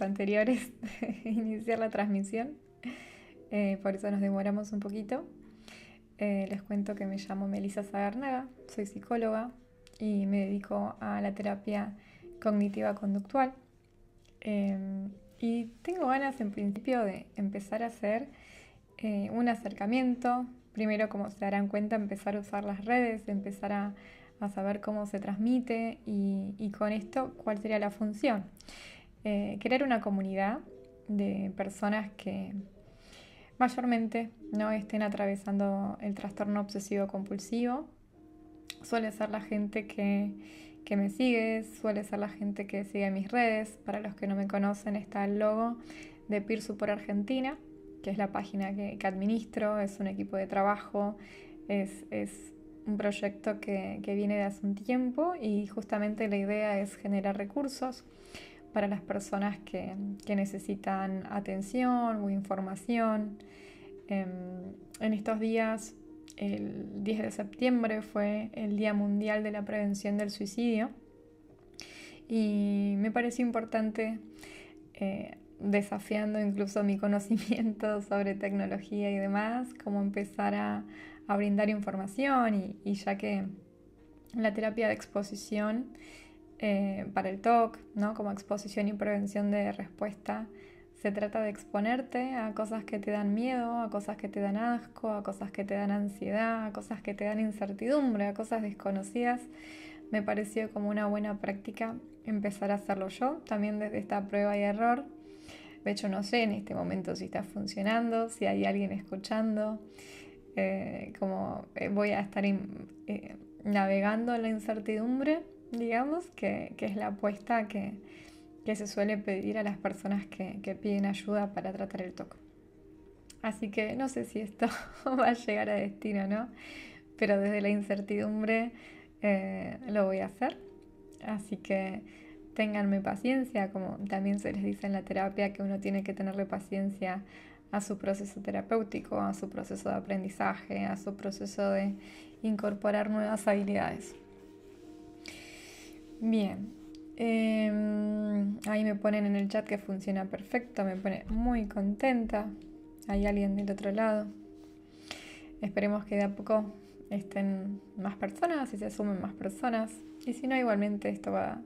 anteriores de iniciar la transmisión, por eso nos demoramos un poquito. Les cuento que me llamo Melissa Sagarnaga, soy psicóloga y me dedico a la terapia cognitiva conductual. Y tengo ganas en principio de empezar a hacer un acercamiento. Primero, como se darán cuenta, empezar a usar las redes, empezar a saber cómo se transmite y con esto cuál sería la función. Crear una comunidad de personas que mayormente no estén atravesando el trastorno obsesivo compulsivo. Suele ser la gente que me sigue, suele ser la gente que sigue mis redes. Para los que no me conocen, está el logo de Peer Support Argentina, que es la página que administro, es un equipo de trabajo, es un proyecto que viene de hace un tiempo y justamente la idea es generar recursos para las personas que necesitan atención o información. En estos días, el 10 de septiembre fue el Día Mundial de la Prevención del Suicidio y me pareció importante, desafiando incluso mi conocimiento sobre tecnología y demás, como empezar a brindar información y ya que la terapia de exposición para el TOC, ¿no? Como exposición y prevención de respuesta, se trata de exponerte a cosas que te dan miedo, a cosas que te dan asco, a cosas que te dan ansiedad, a cosas que te dan incertidumbre, a cosas desconocidas. Me pareció como una buena práctica empezar a hacerlo yo, también desde esta prueba y error. De hecho, no sé en este momento si está funcionando, si hay alguien escuchando, voy a estar navegando en la incertidumbre, digamos, que es la apuesta que se suele pedir a las personas que piden ayuda para tratar el TOC. Así que no sé si esto va a llegar a destino, ¿no? Pero desde la incertidumbre lo voy a hacer. Así que ténganme paciencia, como también se les dice en la terapia, que uno tiene que tenerle paciencia a su proceso terapéutico, a su proceso de aprendizaje, a su proceso de incorporar nuevas habilidades. Bien, ahí me ponen en el chat que funciona perfecto, me pone muy contenta. Hay alguien del otro lado. Esperemos que de a poco estén más personas y se sumen más personas. Y si no, igualmente esto va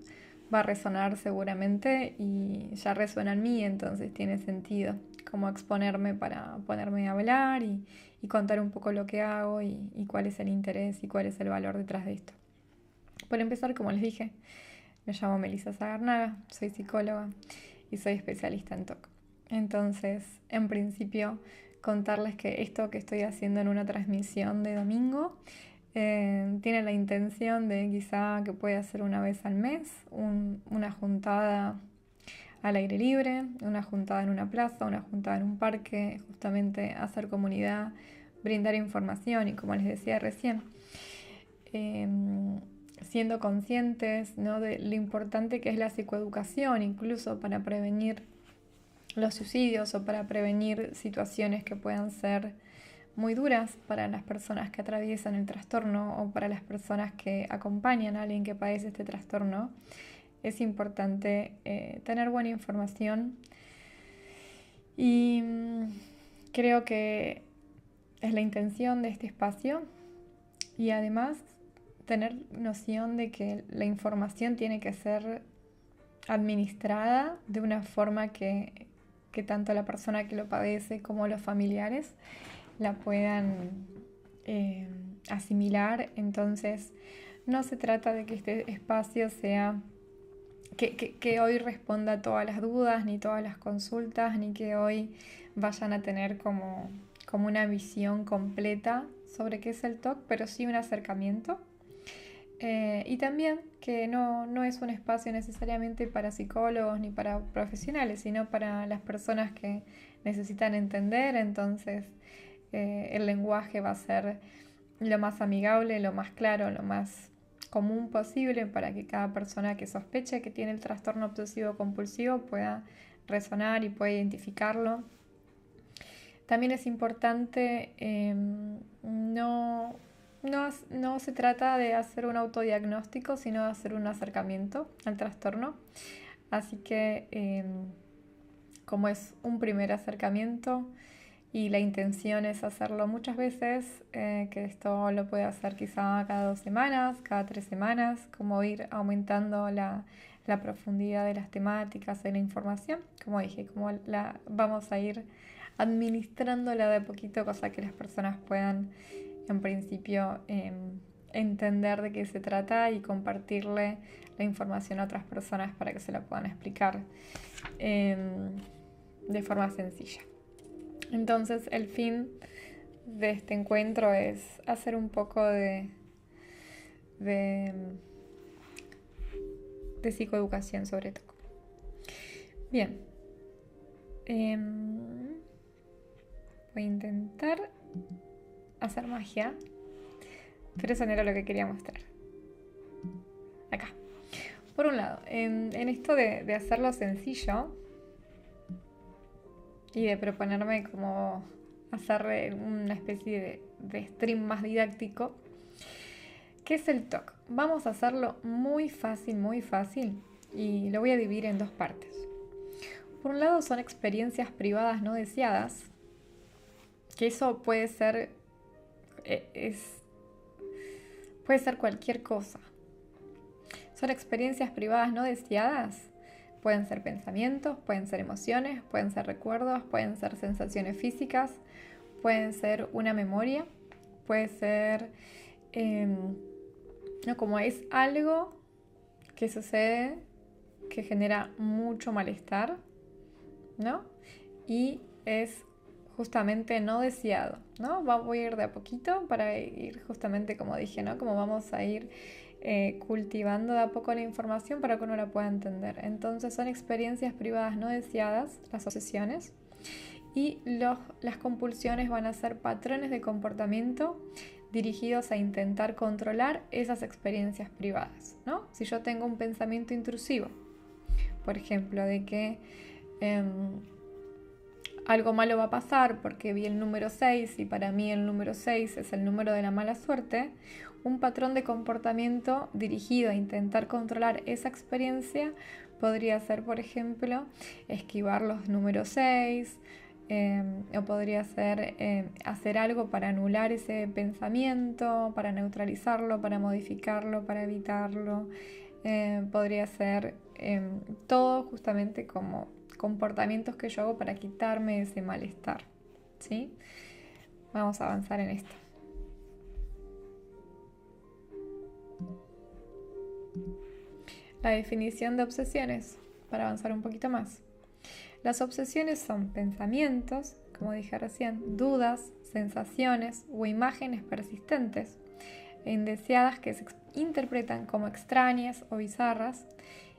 a resonar seguramente y ya resuena en mí, entonces tiene sentido como exponerme para ponerme a hablar y contar un poco lo que hago y cuál es el interés y cuál es el valor detrás de esto. Por empezar, como les dije, me llamo Melissa Sagarnaga, soy psicóloga y soy especialista en TOC. Entonces, en principio, contarles que esto que estoy haciendo en una transmisión de domingo tiene la intención de quizá que pueda ser una vez al mes, una juntada al aire libre, una juntada en una plaza, una juntada en un parque, justamente hacer comunidad, brindar información y como les decía recién, siendo conscientes, ¿no?, de lo importante que es la psicoeducación, incluso para prevenir los suicidios o para prevenir situaciones que puedan ser muy duras para las personas que atraviesan el trastorno o para las personas que acompañan a alguien que padece este trastorno. Es importante tener buena información y creo que es la intención de este espacio y además tener noción de que la información tiene que ser administrada de una forma que tanto la persona que lo padece como los familiares la puedan asimilar. Entonces, no se trata de que este espacio sea que hoy responda a todas las dudas, ni todas las consultas, ni que hoy vayan a tener como una visión completa sobre qué es el TOC, pero sí un acercamiento. Y también que no es un espacio necesariamente para psicólogos ni para profesionales, sino para las personas que necesitan entender. Entonces el lenguaje va a ser lo más amigable, lo más claro, lo más común posible para que cada persona que sospeche que tiene el trastorno obsesivo compulsivo pueda resonar y pueda identificarlo. También es importante no se trata de hacer un autodiagnóstico, sino de hacer un acercamiento al trastorno. Así que como es un primer acercamiento y la intención es hacerlo muchas veces, que esto lo puede hacer quizá cada 2 semanas, cada 3 semanas, como ir aumentando la profundidad de las temáticas, de la información, como dije, como vamos a ir administrándola de a poquito, cosa que las personas puedan en principio entender de qué se trata y compartirle la información a otras personas para que se la puedan explicar de forma sencilla. Entonces el fin de este encuentro es hacer un poco de psicoeducación sobre todo. Bien, voy a intentar hacer magia, pero eso no era lo que quería mostrar. Acá. Por un lado, en esto de hacerlo sencillo y de proponerme como hacer una especie de stream más didáctico, ¿qué es el TOC? Vamos a hacerlo muy fácil y lo voy a dividir en 2 partes. Por un lado son experiencias privadas no deseadas, que eso puede ser cualquier cosa. Son experiencias privadas no deseadas. Pueden ser pensamientos, pueden ser emociones, pueden ser recuerdos, pueden ser sensaciones físicas, pueden ser una memoria, puede ser como es algo que sucede que genera mucho malestar, ¿no? Y es justamente no deseado, ¿no? Voy a ir de a poquito para ir justamente como dije, ¿no? Como vamos a ir cultivando de a poco la información para que uno la pueda entender. Entonces son experiencias privadas no deseadas, las obsesiones, y las compulsiones van a ser patrones de comportamiento dirigidos a intentar controlar esas experiencias privadas, ¿no? Si yo tengo un pensamiento intrusivo, por ejemplo, de que algo malo va a pasar porque vi el número 6 y para mí el número 6 es el número de la mala suerte, un patrón de comportamiento dirigido a intentar controlar esa experiencia podría ser, por ejemplo, esquivar los números 6, o podría ser hacer algo para anular ese pensamiento, para neutralizarlo, para modificarlo, para evitarlo. Podría ser todo justamente como comportamientos que yo hago para quitarme ese malestar, ¿sí? Vamos a avanzar en esto. La definición de obsesiones, para avanzar un poquito más. Las obsesiones son pensamientos, como dije recién, dudas, sensaciones o imágenes persistentes e indeseadas que se interpretan como extrañas o bizarras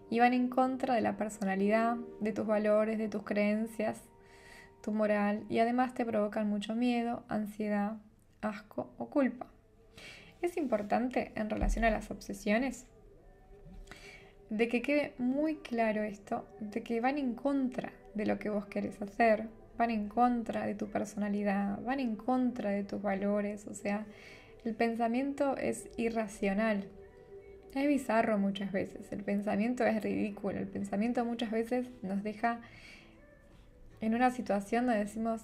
y van en contra de la personalidad, de tus valores, de tus creencias, tu moral, y además te provocan mucho miedo, ansiedad, asco o culpa. Es importante en relación a las obsesiones de que quede muy claro esto, de que van en contra de lo que vos querés hacer, van en contra de tu personalidad, van en contra de tus valores, o sea, el pensamiento es irracional. Es bizarro muchas veces, el pensamiento es ridículo, el pensamiento muchas veces nos deja en una situación donde decimos,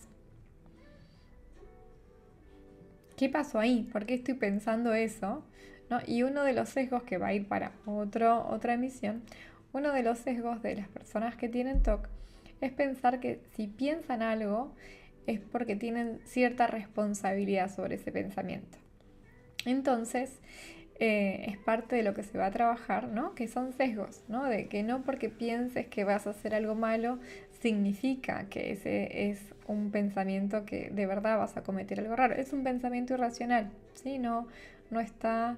¿qué pasó ahí? ¿Por qué estoy pensando eso? ¿No? Y uno de los sesgos que va a ir para otra emisión, uno de los sesgos de las personas que tienen TOC es pensar que si piensan algo es porque tienen cierta responsabilidad sobre ese pensamiento. Entonces, es parte de lo que se va a trabajar, ¿no? Que son sesgos, ¿no? De que no porque pienses que vas a hacer algo malo significa que ese es un pensamiento que de verdad vas a cometer algo raro. Es un pensamiento irracional, ¿sí? No está,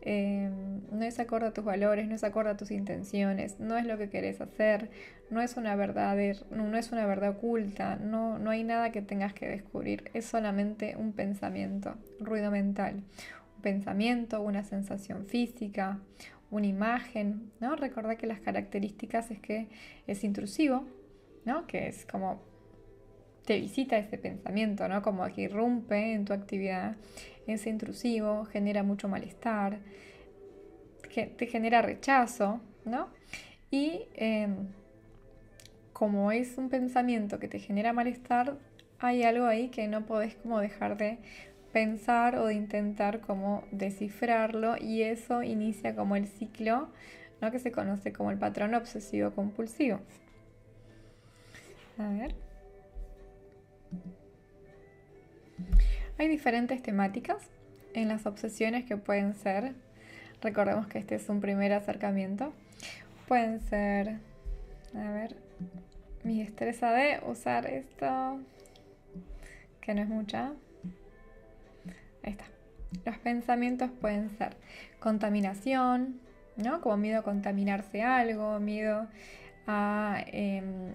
no es acorde a tus valores, no es acorde a tus intenciones, no es lo que querés hacer, no es una verdad oculta, no hay nada que tengas que descubrir, es solamente un pensamiento, ruido mental. Pensamiento, una sensación física, una imagen, ¿no? Recordá que las características es que es intrusivo, ¿no? Que es como te visita ese pensamiento, ¿no? Como que irrumpe en tu actividad, es intrusivo, genera mucho malestar, te genera rechazo, ¿no? Y como es un pensamiento que te genera malestar, hay algo ahí que no podés como dejar de pensar o de intentar como descifrarlo, y eso inicia como el ciclo, ¿no?, que se conoce como el patrón obsesivo compulsivo. A ver. Hay diferentes temáticas en las obsesiones que pueden ser, recordemos que este es un primer acercamiento, pueden ser, a ver, mi destreza de usar esto, que no es mucha. Ahí está. Los pensamientos pueden ser contaminación, ¿no? Como miedo a contaminarse algo, miedo a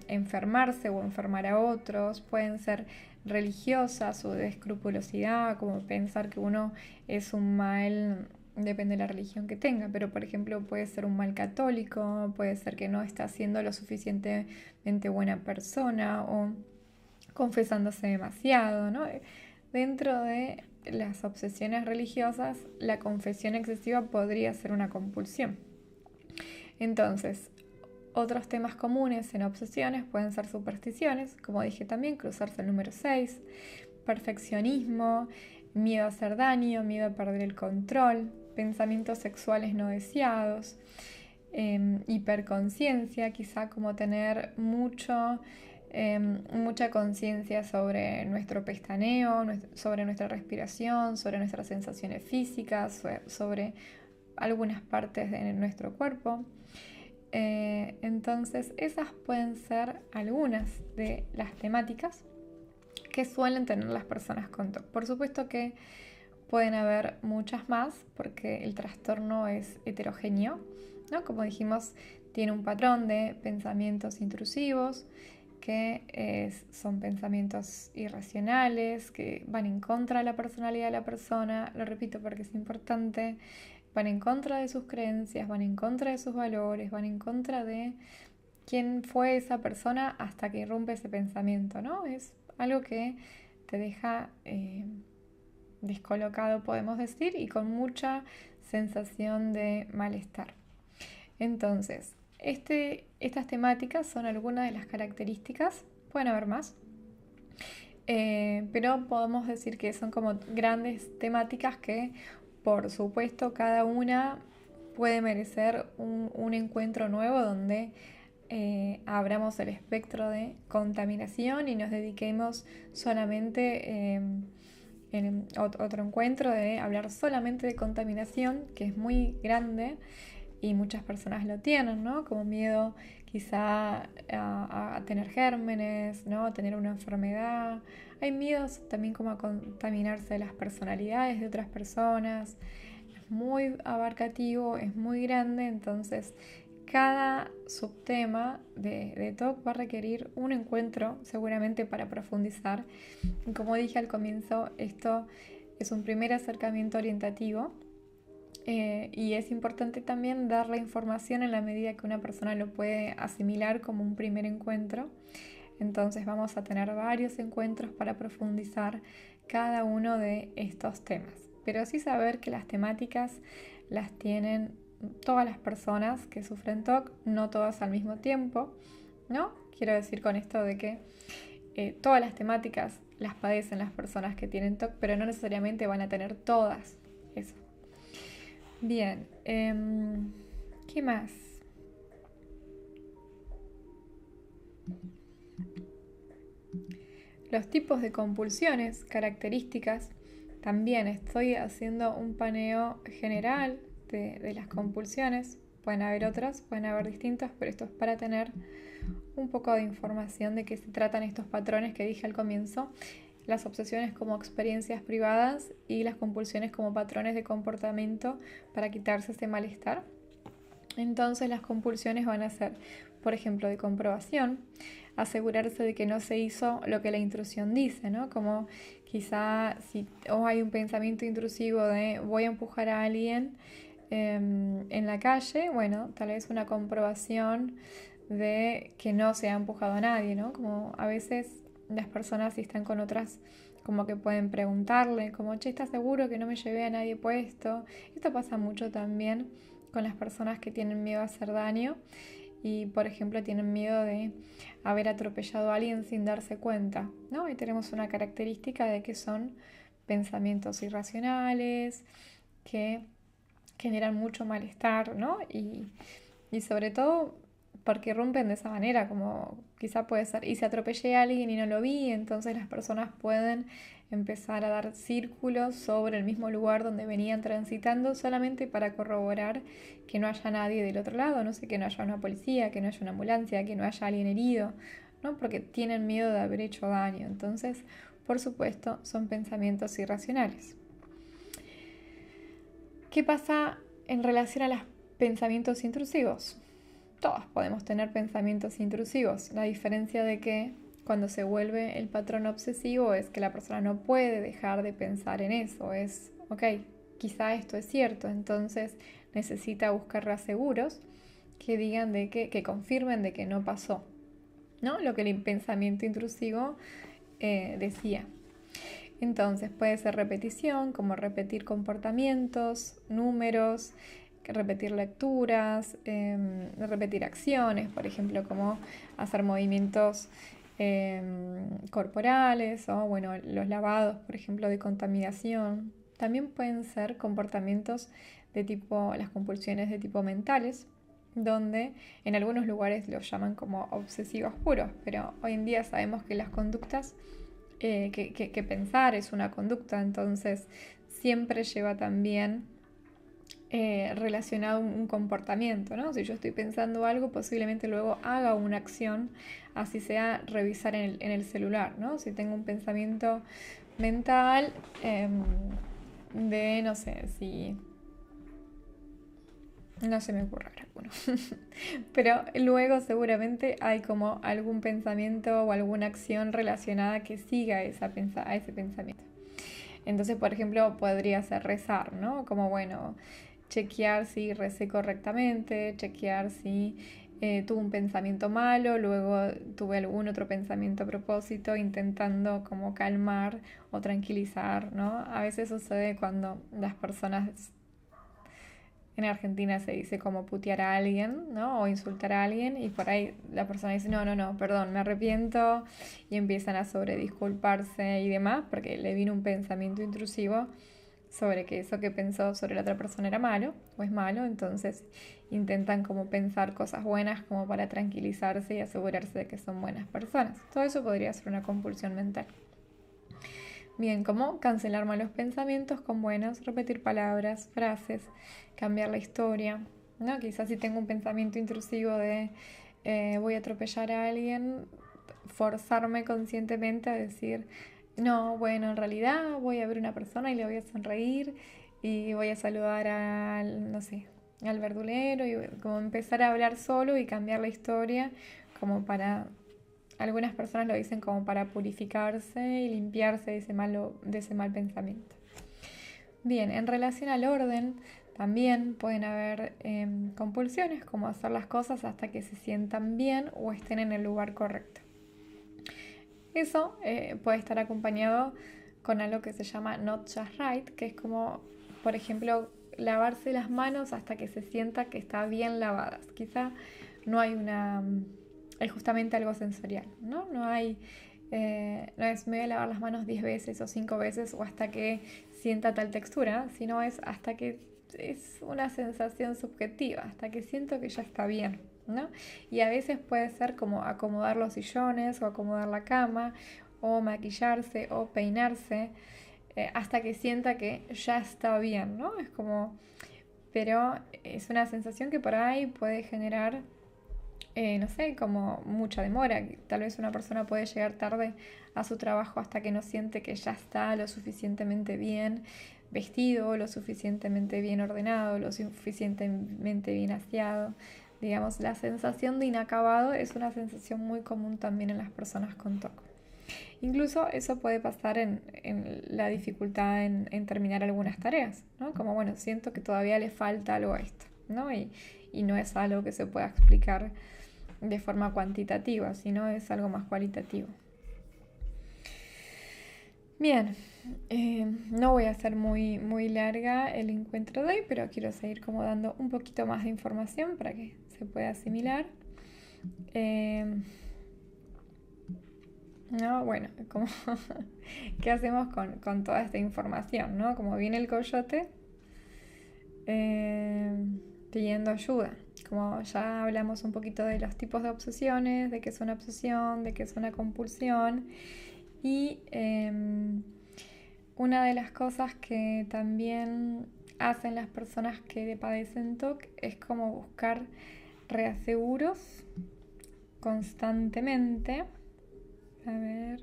enfermarse o enfermar a otros. Pueden ser religiosas o de escrupulosidad, como pensar que uno es un mal, depende de la religión que tenga, pero por ejemplo puede ser un mal católico, puede ser que no está siendo lo suficientemente buena persona o confesándose demasiado, ¿no? Dentro de las obsesiones religiosas, la confesión excesiva podría ser una compulsión. Entonces, otros temas comunes en obsesiones pueden ser supersticiones, como dije también, cruzarse el número 6, perfeccionismo, miedo a hacer daño, miedo a perder el control, pensamientos sexuales no deseados, hiperconciencia, quizá como tener mucha conciencia sobre nuestro pestaneo, sobre nuestra respiración, sobre nuestras sensaciones físicas, sobre algunas partes de nuestro cuerpo. Entonces esas pueden ser algunas de las temáticas que suelen tener las personas con TOC. Por supuesto que pueden haber muchas más porque el trastorno es heterogéneo, ¿no? Como dijimos, tiene un patrón de pensamientos intrusivos, que son pensamientos irracionales, que van en contra de la personalidad de la persona, lo repito porque es importante, van en contra de sus creencias, van en contra de sus valores, van en contra de quién fue esa persona hasta que irrumpe ese pensamiento, ¿no? Es algo que te deja descolocado, podemos decir, y con mucha sensación de malestar. Entonces, estas temáticas son algunas de las características, pueden haber más, pero podemos decir que son como grandes temáticas que, por supuesto, cada una puede merecer un encuentro nuevo donde abramos el espectro de contaminación y nos dediquemos solamente en otro encuentro de hablar solamente de contaminación, que es muy grande y muchas personas lo tienen, ¿no? Como miedo quizá a tener gérmenes, ¿no? A tener una enfermedad. Hay miedos también como a contaminarse de las personalidades de otras personas. Es muy abarcativo, es muy grande, entonces cada subtema de TOC va a requerir un encuentro seguramente para profundizar. Y como dije al comienzo, esto es un primer acercamiento orientativo. Y es importante también dar la información en la medida que una persona lo puede asimilar como un primer encuentro. Entonces vamos a tener varios encuentros para profundizar cada uno de estos temas. Pero sí saber que las temáticas las tienen todas las personas que sufren TOC, no todas al mismo tiempo, ¿no? Quiero decir con esto de que todas las temáticas las padecen las personas que tienen TOC, pero no necesariamente van a tener todas eso. Bien, ¿qué más? Los tipos de compulsiones, características, también estoy haciendo un paneo general de las compulsiones. Pueden haber otras, pueden haber distintas, pero esto es para tener un poco de información de qué se tratan estos patrones que dije al comienzo. Las obsesiones como experiencias privadas y las compulsiones como patrones de comportamiento para quitarse ese malestar. Entonces las compulsiones van a ser, por ejemplo, de comprobación, asegurarse de que no se hizo lo que la intrusión dice, ¿no? Como quizá si hay un pensamiento intrusivo de voy a empujar a alguien en la calle, bueno, tal vez una comprobación de que no se ha empujado a nadie, ¿no? Como a veces las personas, si están con otras, como que pueden preguntarle, como, che, ¿estás seguro que no me llevé a nadie puesto? Esto pasa mucho también con las personas que tienen miedo a hacer daño y, por ejemplo, tienen miedo de haber atropellado a alguien sin darse cuenta, ¿no? Y tenemos una característica de que son pensamientos irracionales, que generan mucho malestar, ¿no? Y sobre todo porque rompen de esa manera, como quizá puede ser, y si atropellé a alguien y no lo vi, entonces las personas pueden empezar a dar círculos sobre el mismo lugar donde venían transitando solamente para corroborar que no haya nadie del otro lado, no sé, que no haya una policía, que no haya una ambulancia, que no haya alguien herido, ¿no? Porque tienen miedo de haber hecho daño. Entonces, por supuesto, son pensamientos irracionales. ¿Qué pasa en relación a los pensamientos intrusivos? Todos podemos tener pensamientos intrusivos. La diferencia de que cuando se vuelve el patrón obsesivo es que la persona no puede dejar de pensar en eso. Es, ok, quizá esto es cierto, entonces necesita buscar reaseguros que digan que confirmen de que no pasó, ¿no? Lo que el pensamiento intrusivo decía. Entonces puede ser repetición, como repetir comportamientos, números, repetir lecturas, repetir acciones, por ejemplo, como hacer movimientos corporales o, bueno, los lavados, por ejemplo, de contaminación. También pueden ser comportamientos de tipo, las compulsiones de tipo mentales, donde en algunos lugares los llaman como obsesivos puros, pero hoy en día sabemos que las conductas, que pensar es una conducta, entonces siempre lleva también relacionado un comportamiento, ¿no? Si yo estoy pensando algo, posiblemente luego haga una acción, así sea revisar en el celular, ¿no? Si tengo un pensamiento mental de, no sé, si... No se me ocurre alguno. Pero luego seguramente hay como algún pensamiento o alguna acción relacionada que siga a ese pensamiento. Entonces, por ejemplo, podría ser rezar, ¿no? Como, bueno, chequear si recé correctamente, chequear si tuve un pensamiento malo, luego tuve algún otro pensamiento a propósito, intentando como calmar o tranquilizar, ¿no? A veces sucede cuando las personas, en Argentina se dice como putear a alguien, ¿no? O insultar a alguien y por ahí la persona dice, no, perdón, me arrepiento, y empiezan a sobredisculparse y demás porque le vino un pensamiento intrusivo sobre que eso que pensó sobre la otra persona era malo o es malo, entonces intentan como pensar cosas buenas como para tranquilizarse y asegurarse de que son buenas personas. Todo eso podría ser una compulsión mental. Bien, ¿cómo cancelar malos pensamientos con buenos? Repetir palabras, frases, cambiar la historia, ¿no? Quizás si tengo un pensamiento intrusivo de voy a atropellar a alguien, forzarme conscientemente a decir, no, bueno, en realidad voy a ver una persona y le voy a sonreír y voy a saludar al, no sé, al verdulero, y como empezar a hablar solo y cambiar la historia como para... Algunas personas lo dicen como para purificarse y limpiarse de ese mal pensamiento. Bien, en relación al orden, también pueden haber compulsiones, como hacer las cosas hasta que se sientan bien o estén en el lugar correcto. Eso puede estar acompañado con algo que se llama not just right, que es como, por ejemplo, lavarse las manos hasta que se sienta que está bien lavadas. Quizá no hay es justamente algo sensorial, ¿no? No es me voy a lavar las manos 10 veces o 5 veces o hasta que sienta tal textura, sino es hasta que es una sensación subjetiva, hasta que siento que ya está bien, ¿no? Y a veces puede ser como acomodar los sillones o acomodar la cama o maquillarse o peinarse hasta que sienta que ya está bien, ¿no? Es como, pero es una sensación que por ahí puede generar no sé, como mucha demora. Tal vez una persona puede llegar tarde a su trabajo hasta que no siente que ya está lo suficientemente bien vestido, lo suficientemente bien ordenado, lo suficientemente bien aseado. Digamos, la sensación de inacabado es una sensación muy común también en las personas con TOC. Incluso eso puede pasar en la dificultad en terminar algunas tareas, ¿no? Como, bueno, siento que todavía le falta algo a esto, ¿no? Y no es algo que se pueda explicar de forma cuantitativa, sino es algo más cualitativo. Bien, no voy a hacer muy larga el encuentro de hoy, pero quiero seguir como dando un poquito más de información para que se pueda asimilar. Eh, no, bueno, como ¿qué hacemos con toda esta información, ¿no? Como viene el coyote eh, pidiendo ayuda. Como ya hablamos un poquito de los tipos de obsesiones, de qué es una obsesión, de qué es una compulsión. Y una de las cosas que también hacen las personas que padecen TOC es como buscar reaseguros constantemente. A ver.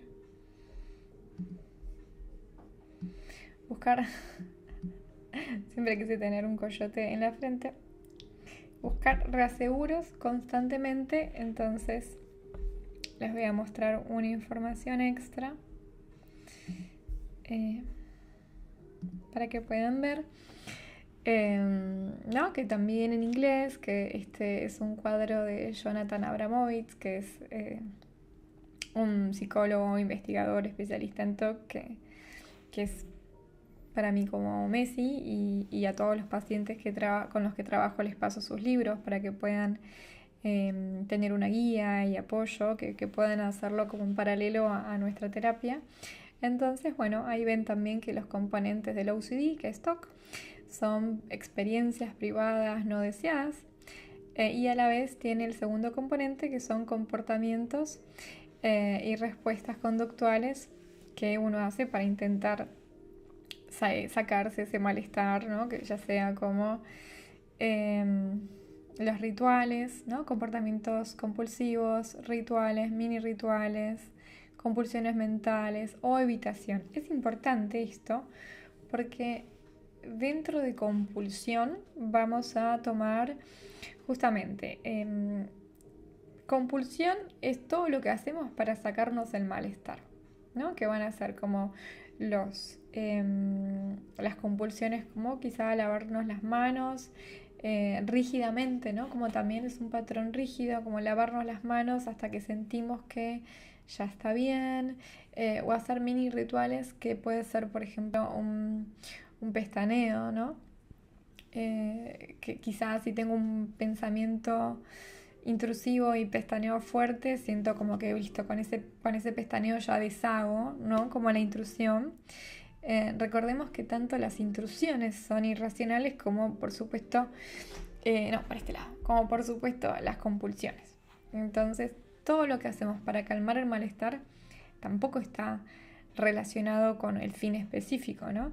Buscar. Siempre quise tener un coyote en la frente. Buscar reaseguros constantemente. Entonces les voy a mostrar una información extra para que puedan ver. ¿No? Que también en inglés, que este es un cuadro de Jonathan Abramovitz, que es un psicólogo, investigador, especialista en TOC, que es para mí como Messi, y a todos los pacientes con los que trabajo les paso sus libros para que puedan tener una guía y apoyo, que puedan hacerlo como un paralelo a nuestra terapia. Entonces, bueno, ahí ven también que los componentes del OCD, que es TOC, son experiencias privadas no deseadas, y a la vez tiene el segundo componente, que son comportamientos y respuestas conductuales que uno hace para intentar sacarse ese malestar, ¿no? Que ya sea como los rituales, ¿no? Comportamientos compulsivos, rituales, mini rituales, compulsiones mentales o evitación. Es importante esto porque dentro de compulsión vamos a tomar justamente compulsión es todo lo que hacemos para sacarnos el malestar, ¿no? Que van a ser como las compulsiones, como quizá lavarnos las manos rígidamente, ¿no? Como también es un patrón rígido, como lavarnos las manos hasta que sentimos que ya está bien, o hacer mini rituales que puede ser, por ejemplo, un pestaneo, ¿no? Que quizás si tengo un pensamiento intrusivo y pestaneo fuerte, siento como que listo, con ese pestaneo ya deshago, ¿no? Como la intrusión. Recordemos que tanto las intrusiones son irracionales como, por supuesto, no, por este lado, como por supuesto las compulsiones. Entonces, todo lo que hacemos para calmar el malestar tampoco está relacionado con el fin específico, ¿no?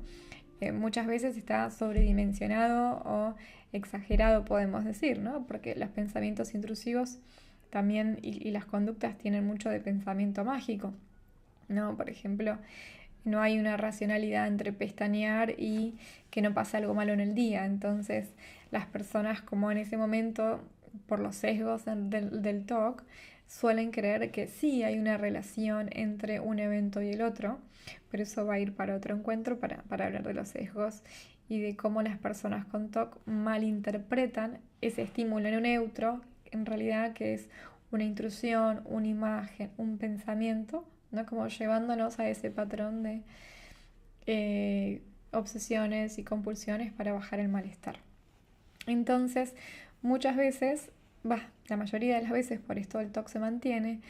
Muchas veces está sobredimensionado o exagerado, podemos decir, ¿no? Porque los pensamientos intrusivos también y las conductas tienen mucho de pensamiento mágico, ¿no? Por ejemplo, no hay una racionalidad entre pestañear y que no pasa algo malo en el día. Entonces, las personas como en ese momento, por los sesgos del TOC, suelen creer que sí hay una relación entre un evento y el otro, pero eso va a ir para otro encuentro para hablar de los sesgos y de cómo las personas con TOC malinterpretan ese estímulo neutro, en realidad que es una intrusión, una imagen, un pensamiento, ¿no? Como llevándonos a ese patrón de obsesiones y compulsiones para bajar el malestar. Entonces, muchas veces, la mayoría de las veces, por esto el TOC se mantiene,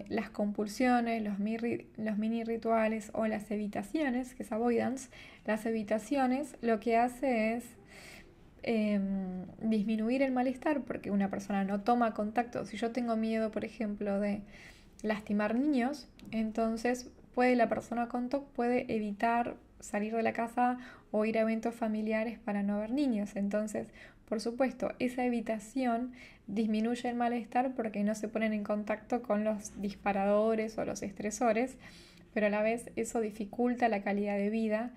las compulsiones, los mini rituales o las evitaciones, que es avoidance, las evitaciones lo que hace es disminuir el malestar, porque una persona no toma contacto. Si yo tengo miedo, por ejemplo, de lastimar niños, entonces la persona con TOC puede evitar salir de la casa o ir a eventos familiares para no ver niños. Entonces, por supuesto, esa evitación disminuye el malestar porque no se ponen en contacto con los disparadores o los estresores, pero a la vez eso dificulta la calidad de vida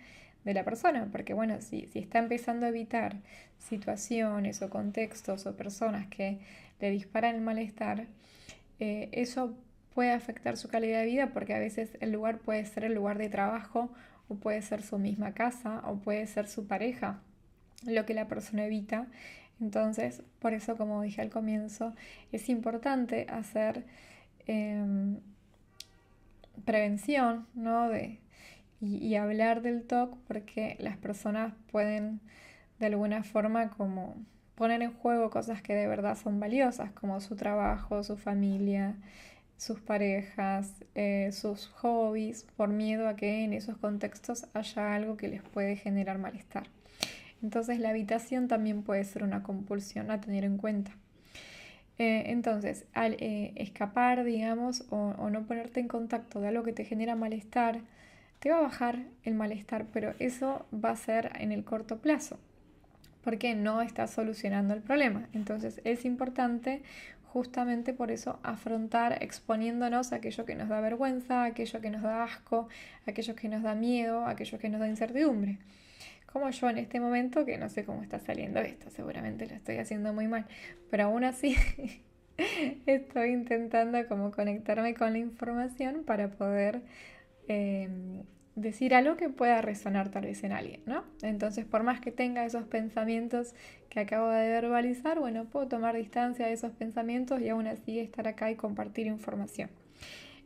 de la persona, porque bueno, si está empezando a evitar situaciones o contextos o personas que le disparan el malestar, eso puede afectar su calidad de vida, porque a veces el lugar puede ser el lugar de trabajo, o puede ser su misma casa, o puede ser su pareja, lo que la persona evita. Entonces, por eso, como dije al comienzo, es importante hacer prevención, ¿no? Y hablar del TOC, porque las personas pueden de alguna forma como poner en juego cosas que de verdad son valiosas, como su trabajo, su familia, sus parejas, sus hobbies, por miedo a que en esos contextos haya algo que les puede generar malestar. Entonces la habitación también puede ser una compulsión a tener en cuenta. Entonces, al escapar, digamos, o no ponerte en contacto de algo que te genera malestar, te va a bajar el malestar, pero eso va a ser en el corto plazo, porque no estás solucionando el problema. Entonces es importante justamente por eso afrontar exponiéndonos a aquello que nos da vergüenza, a aquello que nos da asco, a aquello que nos da miedo, a aquello que nos da incertidumbre. Como yo en este momento, que no sé cómo está saliendo esto, seguramente lo estoy haciendo muy mal, pero aún así estoy intentando como conectarme con la información para poder eh, decir algo que pueda resonar tal vez en alguien, ¿no? Entonces, por más que tenga esos pensamientos que acabo de verbalizar, bueno, puedo tomar distancia de esos pensamientos y aún así estar acá y compartir información.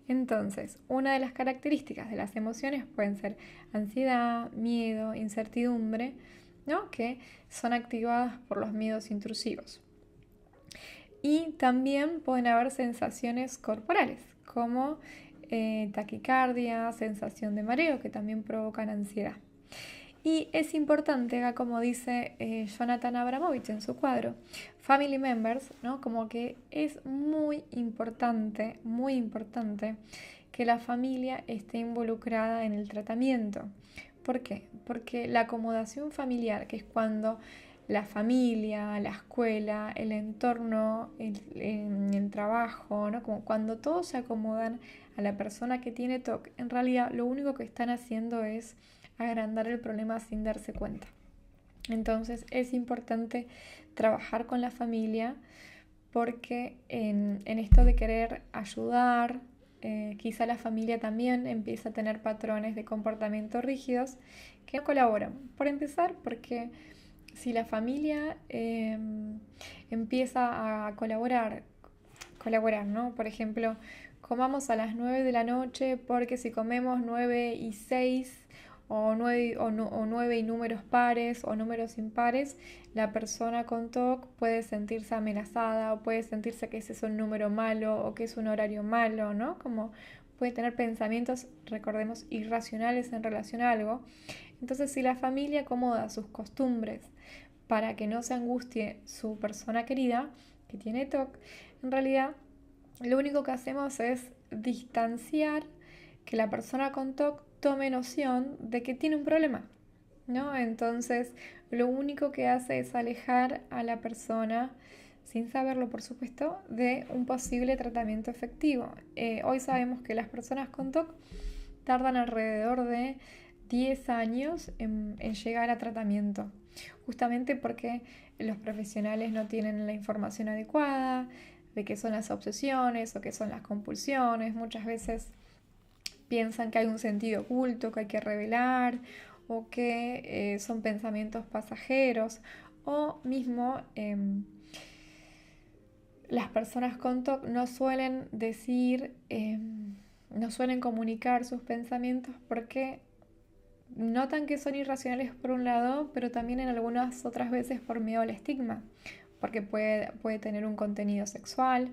Entonces, una de las características de las emociones pueden ser ansiedad, miedo, incertidumbre, ¿no? Que son activadas por los miedos intrusivos. Y también pueden haber sensaciones corporales, como taquicardia, sensación de mareo, que también provocan ansiedad. Y es importante, acá como dice Jonathan Abramovich en su cuadro, Family Members, ¿no? Como que es muy importante que la familia esté involucrada en el tratamiento. ¿Por qué? Porque la acomodación familiar, que es cuando la familia, la escuela, el entorno, el trabajo, ¿no? Como cuando todos se acomodan a la persona que tiene TOC, en realidad lo único que están haciendo es agrandar el problema sin darse cuenta. Entonces es importante trabajar con la familia porque en esto de querer ayudar, quizá la familia también empieza a tener patrones de comportamiento rígidos que no colaboran. Por empezar, porque si la familia empieza a colaborar, ¿no? Por ejemplo, comamos a las 9 de la noche porque si comemos 9 y 6 o 9 y números pares o números impares, la persona con TOC puede sentirse amenazada o puede sentirse que ese es un número malo o que es un horario malo, ¿no? Como puede tener pensamientos, recordemos, irracionales en relación a algo. Entonces, si la familia acomoda sus costumbres para que no se angustie su persona querida que tiene TOC, en realidad lo único que hacemos es distanciar que la persona con TOC tome noción de que tiene un problema, ¿no? Entonces, lo único que hace es alejar a la persona, sin saberlo por supuesto, de un posible tratamiento efectivo. Hoy sabemos que las personas con TOC tardan alrededor de 10 años en llegar a tratamiento, justamente porque los profesionales no tienen la información adecuada de qué son las obsesiones o qué son las compulsiones. Muchas veces piensan que hay un sentido oculto que hay que revelar o que son pensamientos pasajeros o mismo las personas con TOC no suelen decir, no suelen comunicar sus pensamientos porque notan que son irracionales por un lado, pero también en algunas otras veces por miedo al estigma, porque puede tener un contenido sexual,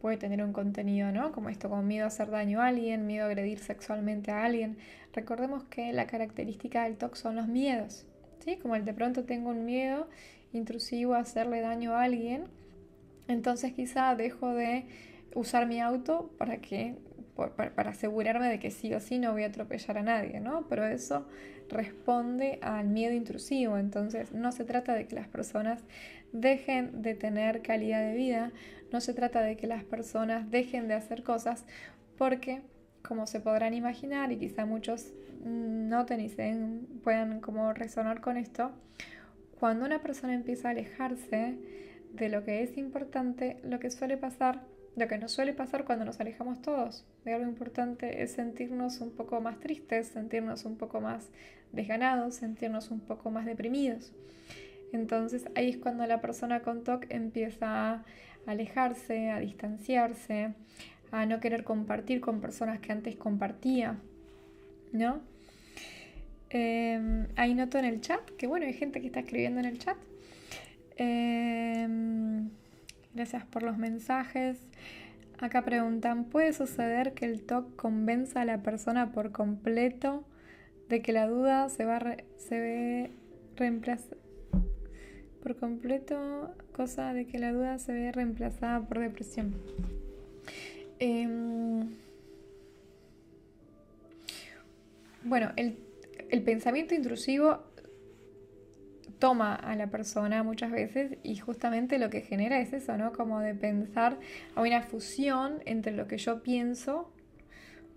puede tener un contenido, ¿no? Como esto, con miedo a hacer daño a alguien, miedo a agredir sexualmente a alguien. Recordemos que la característica del TOC son los miedos, ¿sí? Como el de pronto tengo un miedo intrusivo a hacerle daño a alguien, entonces quizá dejo de usar mi auto para asegurarme de que sí o sí no voy a atropellar a nadie, ¿no? Pero eso responde al miedo intrusivo. Entonces no se trata de que las personas dejen de tener calidad de vida, no se trata de que las personas dejen de hacer cosas, porque como se podrán imaginar, y quizá muchos noten y puedan como resonar con esto, cuando una persona empieza a alejarse de lo que es importante, lo que nos suele pasar cuando nos alejamos todos de algo importante es sentirnos un poco más tristes, sentirnos un poco más desganados, sentirnos un poco más deprimidos. Entonces ahí es cuando la persona con TOC empieza a alejarse, a distanciarse, a no querer compartir con personas que antes compartía, ¿no? Ahí noto en el chat que bueno, hay gente que está escribiendo en el chat. Gracias por los mensajes. Acá preguntan, ¿puede suceder que el TOC convenza a la persona por completo de que la duda se ve reemplazada? Por completo, cosa de que la duda se ve reemplazada por depresión. Bueno, el pensamiento intrusivo toma a la persona muchas veces y justamente lo que genera es eso, ¿no? Como de pensar a una fusión entre lo que yo pienso,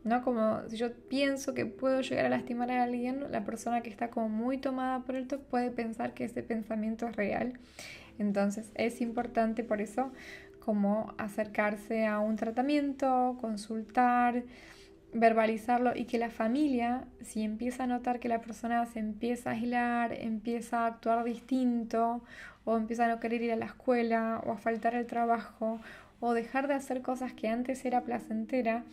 ¿no? Como si yo pienso que puedo llegar a lastimar a alguien, la persona que está como muy tomada por el TOC puede pensar que ese pensamiento es real. Entonces es importante por eso como acercarse a un tratamiento, consultar, verbalizarlo y que la familia, si empieza a notar que la persona se empieza a aislar, empieza a actuar distinto o empieza a no querer ir a la escuela o a faltar al trabajo o dejar de hacer cosas que antes era placentera,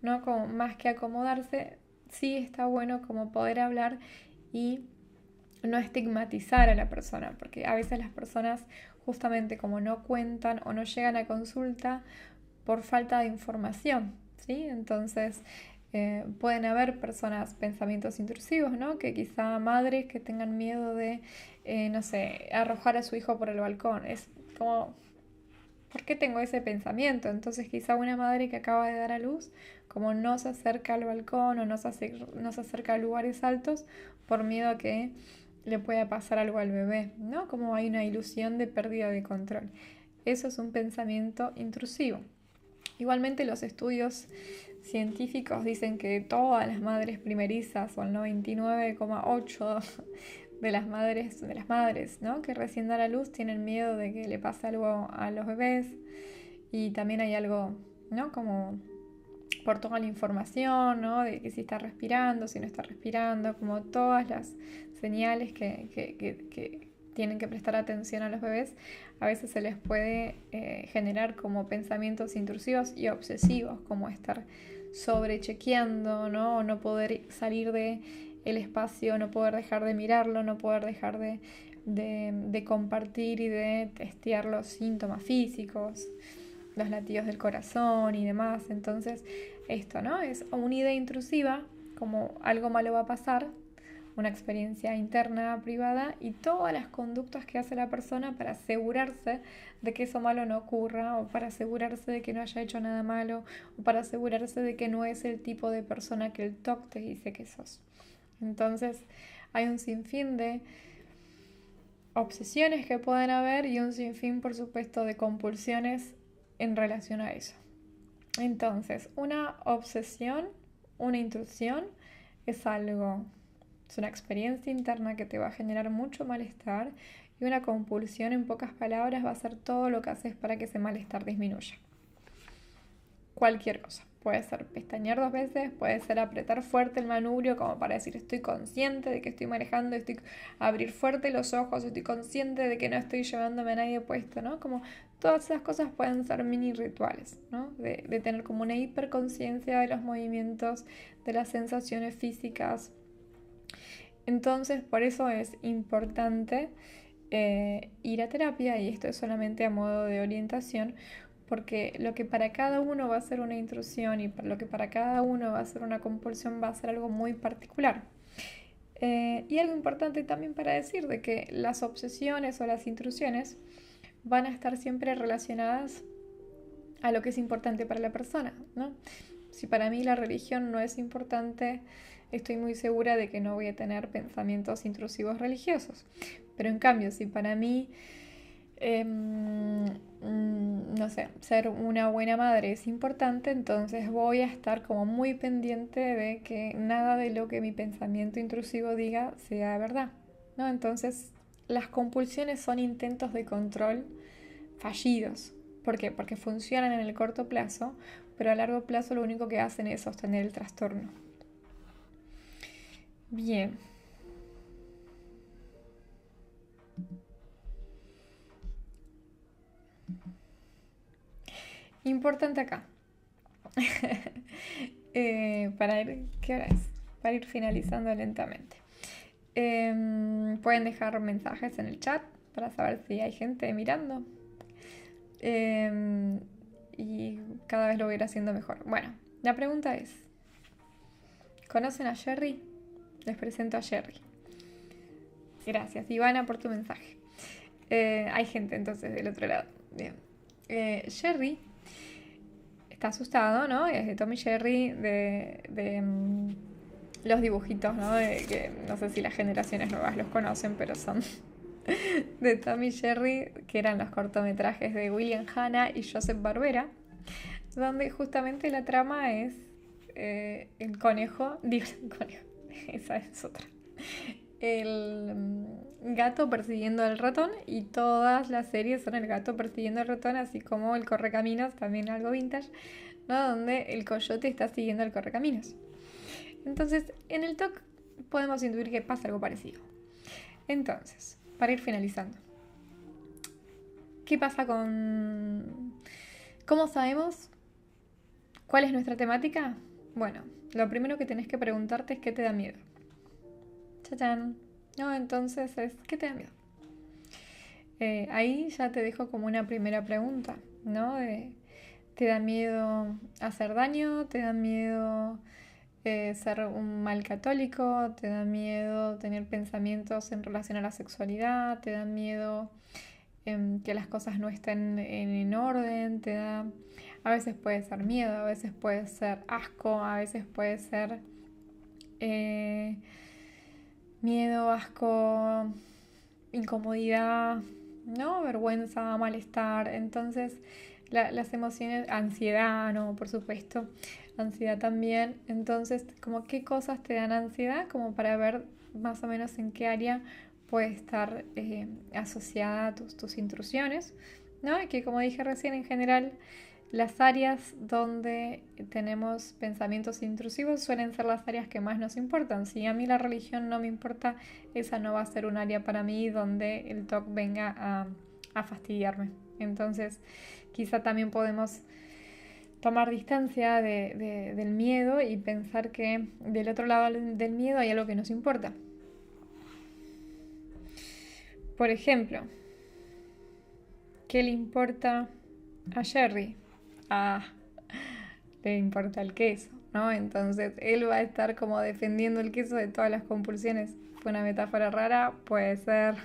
¿no? Como más que acomodarse, sí está bueno como poder hablar y no estigmatizar a la persona, porque a veces las personas justamente como no cuentan o no llegan a consulta por falta de información, ¿sí? Entonces pueden haber personas, pensamientos intrusivos, ¿no? Que quizá madres que tengan miedo de, no sé, arrojar a su hijo por el balcón. Es como, ¿por qué tengo ese pensamiento? Entonces quizá una madre que acaba de dar a luz, como no se acerca al balcón o no se acerca a lugares altos por miedo a que le pueda pasar algo al bebé, ¿no? Como hay una ilusión de pérdida de control. Eso es un pensamiento intrusivo. Igualmente los estudios científicos dicen que todas las madres primerizas, o el 99,8% de las madres, ¿no? Que recién dan a luz tienen miedo de que le pase algo a los bebés. Y también hay algo, ¿no? Como por toda la información, ¿no? De que si está respirando, si no está respirando, como todas las señales que tienen que prestar atención a los bebés, a veces se les puede generar como pensamientos intrusivos y obsesivos, como estar sobrechequeando, ¿no? O no poder salir de el espacio, no poder dejar de mirarlo, no poder dejar de compartir y de testear los síntomas físicos, los latidos del corazón y demás. Entonces esto, ¿no? Es una idea intrusiva, como algo malo va a pasar, una experiencia interna, privada, y todas las conductas que hace la persona para asegurarse de que eso malo no ocurra, o para asegurarse de que no haya hecho nada malo, o para asegurarse de que no es el tipo de persona que el TOC te dice que sos. Entonces hay un sinfín de obsesiones que pueden haber y un sinfín, por supuesto, de compulsiones en relación a eso. Entonces, una obsesión, una intrusión, es una experiencia interna que te va a generar mucho malestar, y una compulsión, en pocas palabras, va a ser todo lo que haces para que ese malestar disminuya. Cualquier cosa. Puede ser pestañear 2 veces, puede ser apretar fuerte el manubrio como para decir estoy consciente de que estoy manejando, abrir fuerte los ojos, estoy consciente de que no estoy llevándome a nadie puesto, ¿no? Como todas esas cosas pueden ser mini rituales, ¿no? De tener como una hiperconciencia de los movimientos, de las sensaciones físicas. Entonces, por eso es importante ir a terapia, y esto es solamente a modo de orientación, porque lo que para cada uno va a ser una intrusión y lo que para cada uno va a ser una compulsión va a ser algo muy particular. Y algo importante también para decir de que las obsesiones o las intrusiones van a estar siempre relacionadas a lo que es importante para la persona, ¿no? Si para mí la religión no es importante, estoy muy segura de que no voy a tener pensamientos intrusivos religiosos. Pero en cambio, si para mí no sé, ser una buena madre es importante, entonces voy a estar como muy pendiente de que nada de lo que mi pensamiento intrusivo diga sea verdad, ¿no? Entonces las compulsiones son intentos de control fallidos. ¿Por qué? Porque funcionan en el corto plazo, pero a largo plazo lo único que hacen es sostener el trastorno. Bien. Importante acá. ¿Qué hora es? Para ir finalizando lentamente. Pueden dejar mensajes en el chat para saber si hay gente mirando. Y cada vez lo voy a ir haciendo mejor. Bueno, la pregunta es, ¿conocen a Jerry? Les presento a Jerry. Gracias, Ivana, por tu mensaje. Hay gente entonces del otro lado. Bien. Jerry está asustado, ¿no? Es de Tom y Jerry, de los dibujitos, ¿no? Que no sé si las generaciones nuevas los conocen, pero son de Tom y Jerry, que eran los cortometrajes de William Hanna y Joseph Barbera, donde justamente la trama es el conejo, esa es otra, el gato persiguiendo al ratón, y todas las series son el gato persiguiendo al ratón, así como el correcaminos, también algo vintage, ¿no? Donde el coyote está siguiendo al correcaminos. Entonces, en el TOC podemos intuir que pasa algo parecido. Entonces, para ir finalizando, ¿qué pasa con... ¿Cómo sabemos cuál es nuestra temática? Bueno, lo primero que tenés que preguntarte es ¿qué te da miedo? ¡Chachán! No, entonces es ¿qué te da miedo? Ahí ya te dejo como una primera pregunta, ¿no? ¿Te da miedo hacer daño? ¿Te da miedo ser un mal católico? ¿Te da miedo tener pensamientos en relación a la sexualidad? ¿Te da miedo que las cosas no estén en orden? A veces puede ser miedo, a veces puede ser asco, a veces puede ser miedo, asco, incomodidad, ¿no? Vergüenza, malestar. Entonces, las emociones, ansiedad, ¿no? Por supuesto, ansiedad también. Entonces, como qué cosas te dan ansiedad, como para ver más o menos en qué área puede estar asociada a tus intrusiones, ¿no? Y que, como dije recién, en general, las áreas donde tenemos pensamientos intrusivos suelen ser las áreas que más nos importan. Si a mí la religión no me importa, esa no va a ser un área para mí donde el TOC venga a fastidiarme. Entonces, quizá también podemos tomar distancia del miedo y pensar que del otro lado del miedo hay algo que nos importa. Por ejemplo, ¿qué le importa a Jerry? Le importa el queso, ¿no? Entonces él va a estar como defendiendo el queso de todas las compulsiones. Fue una metáfora rara, puede ser,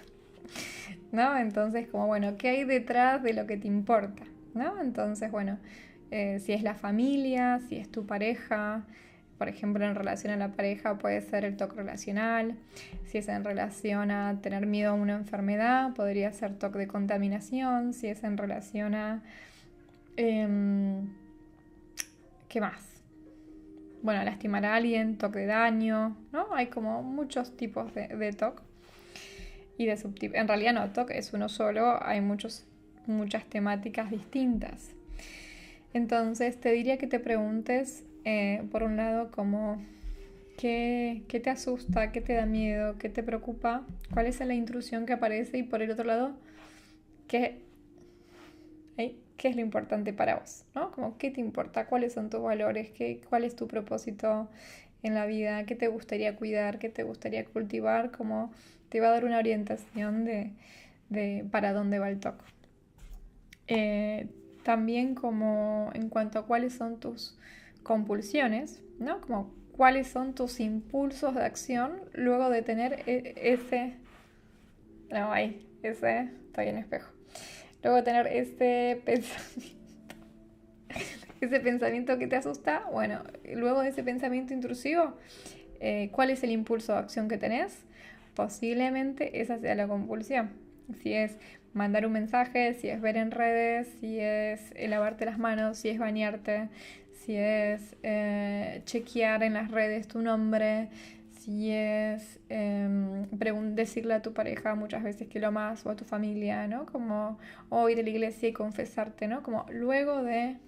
¿no? Entonces, como bueno, ¿qué hay detrás de lo que te importa? ¿No? Entonces, bueno, si es la familia, si es tu pareja, por ejemplo, en relación a la pareja puede ser el TOC relacional. Si es en relación a tener miedo a una enfermedad, podría ser TOC de contaminación. Si es en relación a... ¿qué más? Bueno, lastimar a alguien, TOC de daño, ¿no? Hay como muchos tipos de TOC y de subtipos. En realidad no, TOC es uno solo, hay muchas temáticas distintas. Entonces te diría que te preguntes, por un lado, como ¿qué te asusta? ¿Qué te da miedo? ¿Qué te preocupa? ¿Cuál es la intrusión que aparece? Y por el otro lado, ¿qué es lo importante para vos? ¿No? Como, ¿qué te importa? ¿Cuáles son tus valores? ¿Cuál es tu propósito en la vida? ¿Qué te gustaría cuidar? ¿Qué te gustaría cultivar? Como te va a dar una orientación de para dónde va el TOC. También como en cuanto a cuáles son tus compulsiones, ¿no? Como cuáles son tus impulsos de acción luego de tener ese... No, estoy en espejo. Luego de tener ese pensamiento que te asusta, bueno, luego de ese pensamiento intrusivo, ¿cuál es el impulso de acción que tenés? Posiblemente esa sea la compulsión. Si es mandar un mensaje, si es ver en redes, si es lavarte las manos, si es bañarte, si es chequear en las redes tu nombre, si es decirle a tu pareja muchas veces que lo amas, o a tu familia, ¿no? Como, o ir a la iglesia y confesarte, ¿no? Como luego del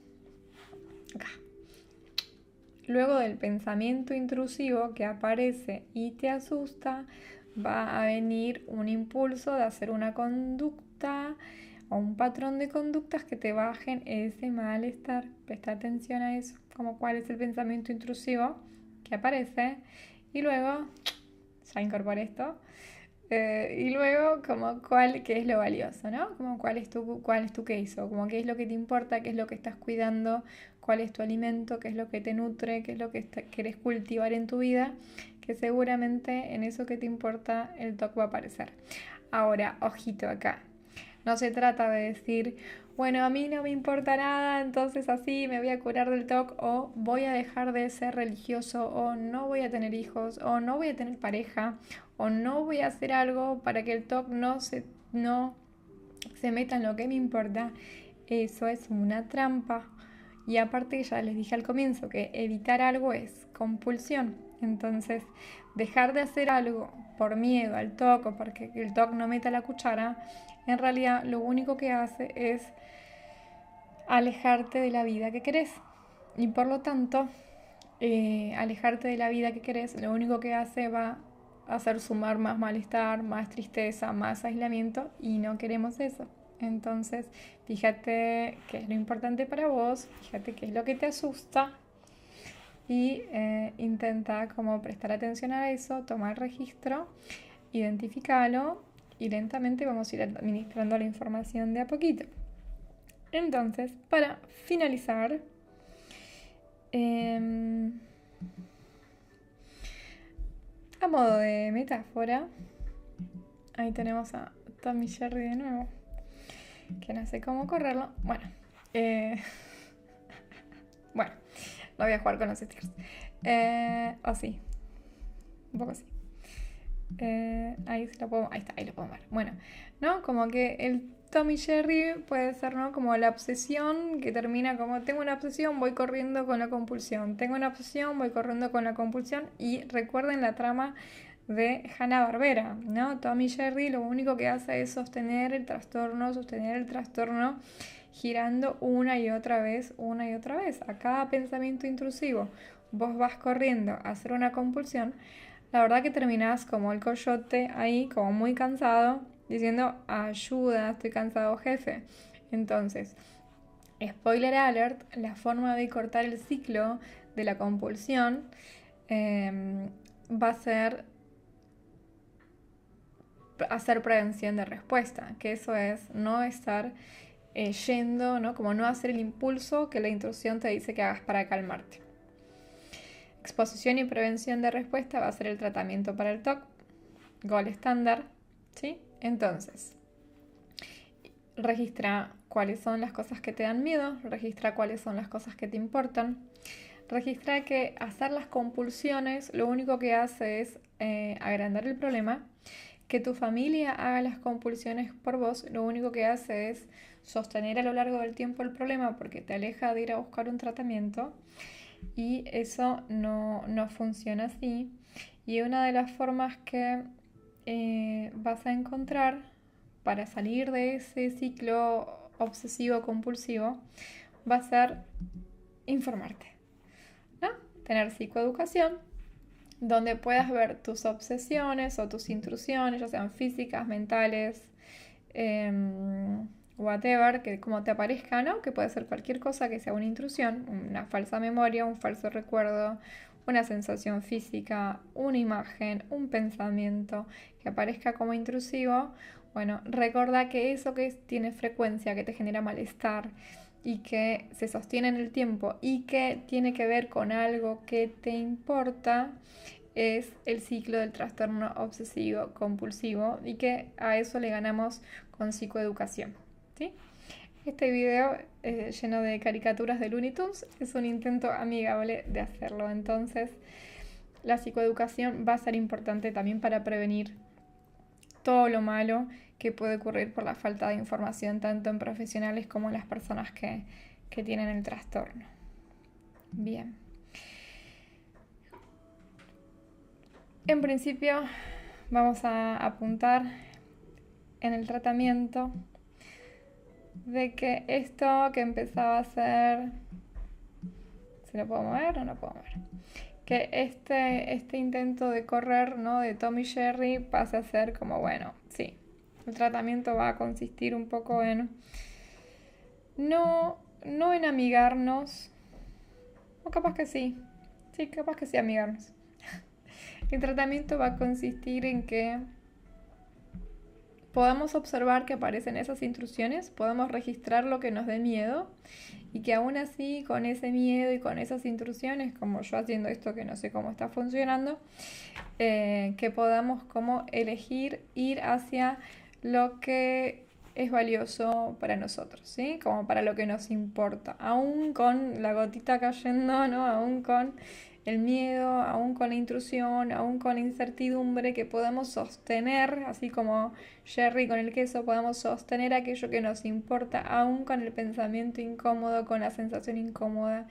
pensamiento intrusivo que aparece y te asusta, va a venir un impulso de hacer una conducta o un patrón de conductas que te bajen ese malestar. Presta atención a eso, como cuál es el pensamiento intrusivo que aparece, y luego, ya incorporé esto, Y luego, como qué es lo valioso, ¿no? Como cuál es tu queso, como qué es lo que te importa, qué es lo que estás cuidando, cuál es tu alimento, qué es lo que te nutre, qué es lo que querés cultivar en tu vida, que seguramente en eso que te importa el TOC va a aparecer. Ahora, ojito acá. No se trata de decir, bueno, a mí no me importa nada, entonces así me voy a curar del TOC, o voy a dejar de ser religioso, o no voy a tener hijos, o no voy a tener pareja, o no voy a hacer algo para que el TOC no se meta en lo que me importa. Eso es una trampa. Y aparte ya les dije al comienzo que evitar algo es compulsión. Entonces, dejar de hacer algo por miedo al TOC o porque el TOC no meta la cuchara, en realidad lo único que hace es alejarte de la vida que querés. Y por lo tanto, alejarte de la vida que querés, lo único que hace va a hacer sumar más malestar, más tristeza, más aislamiento, y no queremos eso. Entonces, fíjate qué es lo importante para vos, fíjate qué es lo que te asusta y intenta como prestar atención a eso, tomar registro, identificalo y lentamente vamos a ir administrando la información de a poquito. Entonces, para finalizar, a modo de metáfora, ahí tenemos a Tommy Jerry de nuevo, que no sé cómo correrlo. Bueno, bueno, no voy a jugar con los stickers. O sí, un poco sí. Ahí lo puedo ver. Bueno, ¿no? Como que el Tommy Jerry puede ser, ¿no? Como la obsesión que termina como tengo una obsesión, voy corriendo con la compulsión. Tengo una obsesión, voy corriendo con la compulsión. Y recuerden la trama de Hanna-Barbera, ¿no? Tommy Jerry lo único que hace es sostener el trastorno, girando una y otra vez. A cada pensamiento intrusivo, vos vas corriendo a hacer una compulsión. La verdad que terminás como el coyote ahí, como muy cansado, diciendo, ayuda, estoy cansado, jefe. Entonces, spoiler alert, la forma de cortar el ciclo de la compulsión va a ser hacer prevención de respuesta, que eso es no estar yendo, ¿no? Como no hacer el impulso que la intrusión te dice que hagas para calmarte. Exposición y prevención de respuesta va a ser el tratamiento para el TOC, gol estándar, ¿sí? Entonces, registra cuáles son las cosas que te dan miedo, registra cuáles son las cosas que te importan, registra que hacer las compulsiones lo único que hace es agrandar el problema, que tu familia haga las compulsiones por vos, lo único que hace es sostener a lo largo del tiempo el problema porque te aleja de ir a buscar un tratamiento. Y eso no funciona así. Y una de las formas que vas a encontrar para salir de ese ciclo obsesivo compulsivo va a ser informarte, ¿no? Tener psicoeducación donde puedas ver tus obsesiones o tus intrusiones, ya sean físicas, mentales, whatever, que como te aparezca, ¿no? Que puede ser cualquier cosa que sea una intrusión, una falsa memoria, un falso recuerdo, una sensación física, una imagen, un pensamiento que aparezca como intrusivo. Bueno, recuerda que eso que tiene frecuencia, que te genera malestar y que se sostiene en el tiempo y que tiene que ver con algo que te importa, es el ciclo del trastorno obsesivo compulsivo y que a eso le ganamos con psicoeducación. ¿Sí? Este video lleno de caricaturas de Looney Tunes es un intento amigable de hacerlo. Entonces, la psicoeducación va a ser importante también para prevenir todo lo malo que puede ocurrir por la falta de información tanto en profesionales como en las personas que tienen el trastorno. Bien. En principio, vamos a apuntar en el tratamiento de que esto que empezaba a ser, ¿se lo puedo mover o no puedo mover? Que este intento de correr, ¿no? De Tommy Jerry pasa a ser como, bueno, sí, el tratamiento va a consistir un poco en no en amigarnos, o capaz que sí, capaz que sí amigarnos. El tratamiento va a consistir en que podamos observar que aparecen esas intrusiones, podemos registrar lo que nos dé miedo y que aún así con ese miedo y con esas intrusiones, como yo haciendo esto que no sé cómo está funcionando, que podamos como elegir ir hacia lo que es valioso para nosotros, ¿sí? Como para lo que nos importa, aún con la gotita cayendo, ¿no? Aún con el miedo, aún con la intrusión, aún con la incertidumbre, que podamos sostener, así como Jerry con el queso, podamos sostener aquello que nos importa, aún con el pensamiento incómodo, con la sensación incómoda,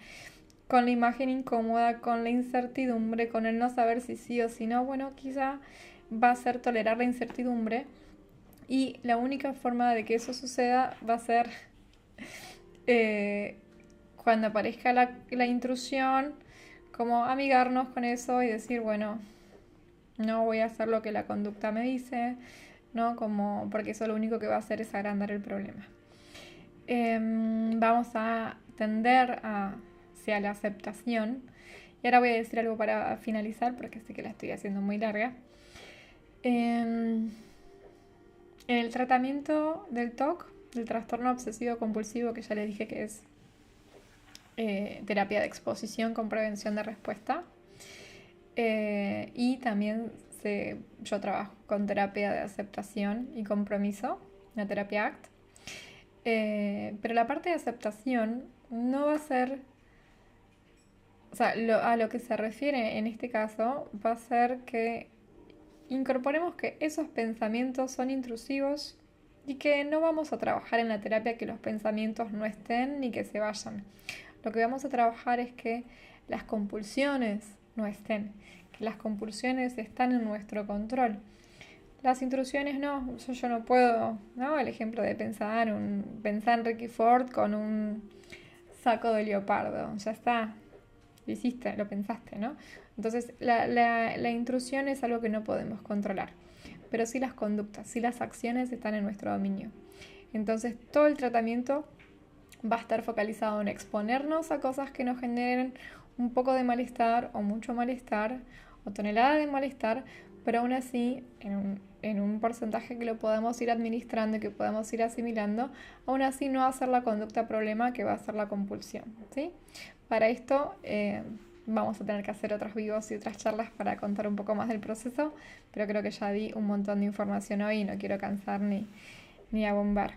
con la imagen incómoda, con la incertidumbre, con el no saber si sí o si no. Bueno, quizá va a ser tolerar la incertidumbre, y la única forma de que eso suceda va a ser cuando aparezca la intrusión, como amigarnos con eso y decir, bueno, no voy a hacer lo que la conducta me dice, ¿no? Como, porque eso lo único que va a hacer es agrandar el problema. Vamos a tender hacia la aceptación. Y ahora voy a decir algo para finalizar, porque sé que la estoy haciendo muy larga. En el tratamiento del TOC, del trastorno obsesivo compulsivo, que ya les dije que es terapia de exposición con prevención de respuesta, y también yo trabajo con terapia de aceptación y compromiso, la terapia ACT. Pero la parte de aceptación no va a ser, o sea, a lo que se refiere en este caso va a ser que incorporemos que esos pensamientos son intrusivos y que no vamos a trabajar en la terapia que los pensamientos no estén ni que se vayan. Lo que vamos a trabajar es que las compulsiones no estén, que las compulsiones están en nuestro control. Las intrusiones no, yo no puedo, ¿no? El ejemplo de pensar en Ricky Ford con un saco de leopardo, ya está, lo hiciste, lo pensaste, ¿no? Entonces la intrusión es algo que no podemos controlar, pero sí las conductas, sí las acciones están en nuestro dominio. Entonces todo el tratamiento va a estar focalizado en exponernos a cosas que nos generen un poco de malestar o mucho malestar o tonelada de malestar, pero aún así en un porcentaje que lo podamos ir administrando y que podamos ir asimilando, aún así no va a ser la conducta problema, que va a ser la compulsión, ¿sí? Para esto vamos a tener que hacer otros vivos y otras charlas para contar un poco más del proceso, pero creo que ya di un montón de información hoy y no quiero cansar ni abombar.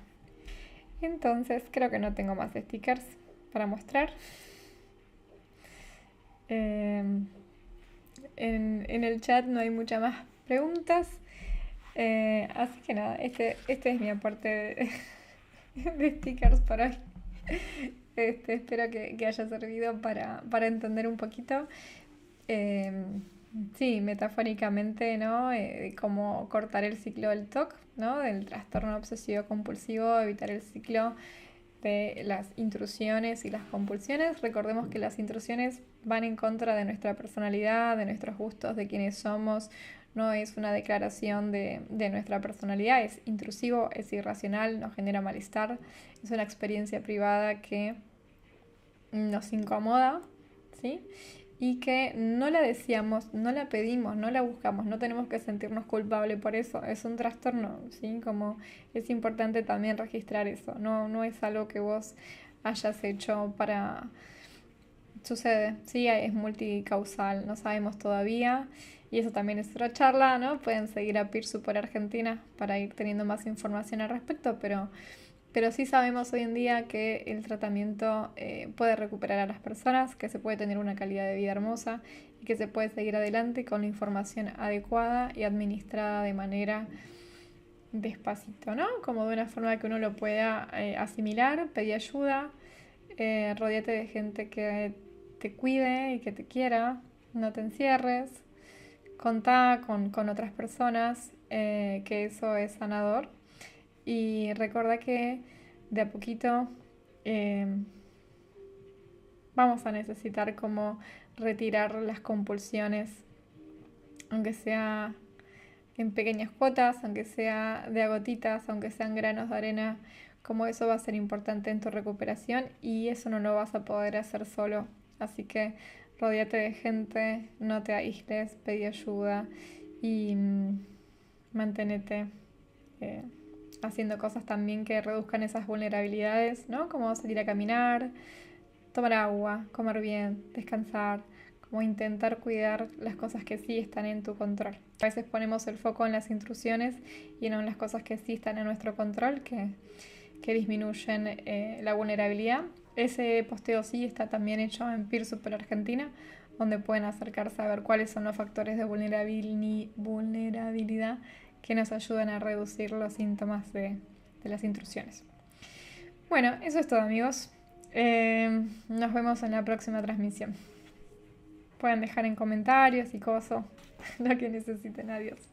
Entonces creo que no tengo más stickers para mostrar. En el chat no hay muchas más preguntas. Así que nada, este es mi aporte de stickers para hoy. Espero que haya servido para entender un poquito. Sí, metafóricamente, ¿no? Cómo cortar el ciclo del TOC, ¿no? Del trastorno obsesivo compulsivo, evitar el ciclo de las intrusiones y las compulsiones. Recordemos que las intrusiones van en contra de nuestra personalidad, de nuestros gustos, de quiénes somos. No es una declaración de nuestra personalidad, es intrusivo, es irracional, nos genera malestar, es una experiencia privada que nos incomoda, ¿sí? Y que no la deseamos, no la pedimos, no la buscamos, no tenemos que sentirnos culpables por eso, es un trastorno, ¿sí? Como es importante también registrar eso, no es algo que vos hayas hecho para... Sucede, sí, es multicausal, no sabemos todavía, y eso también es otra charla, ¿no? Pueden seguir a Pirsu por Argentina para ir teniendo más información al respecto, pero sí sabemos hoy en día que el tratamiento puede recuperar a las personas, que se puede tener una calidad de vida hermosa y que se puede seguir adelante con la información adecuada y administrada de manera despacito, ¿no? Como de una forma que uno lo pueda asimilar, pedir ayuda, rodeate de gente que te cuide y que te quiera, no te encierres, contá con otras personas, que eso es sanador. Y recuerda que de a poquito vamos a necesitar como retirar las compulsiones, aunque sea en pequeñas cuotas, aunque sea de a gotitas, aunque sean granos de arena, como eso va a ser importante en tu recuperación y eso no lo vas a poder hacer solo. Así que rodéate de gente, no te aísles, pedí ayuda y manténete eh, haciendo cosas también que reduzcan esas vulnerabilidades, ¿no? Como salir a caminar, tomar agua, comer bien, descansar, como intentar cuidar las cosas que sí están en tu control. A veces ponemos el foco en las intrusiones y no en las cosas que sí están en nuestro control, que disminuyen la vulnerabilidad. Ese posteo sí está también hecho en Peer Super Argentina, donde pueden acercarse a ver cuáles son los factores de vulnerabilidad que nos ayudan a reducir los síntomas de las intrusiones. Bueno, eso es todo, amigos. Nos vemos en la próxima transmisión. Pueden dejar en comentarios y cosas lo que necesiten. Adiós.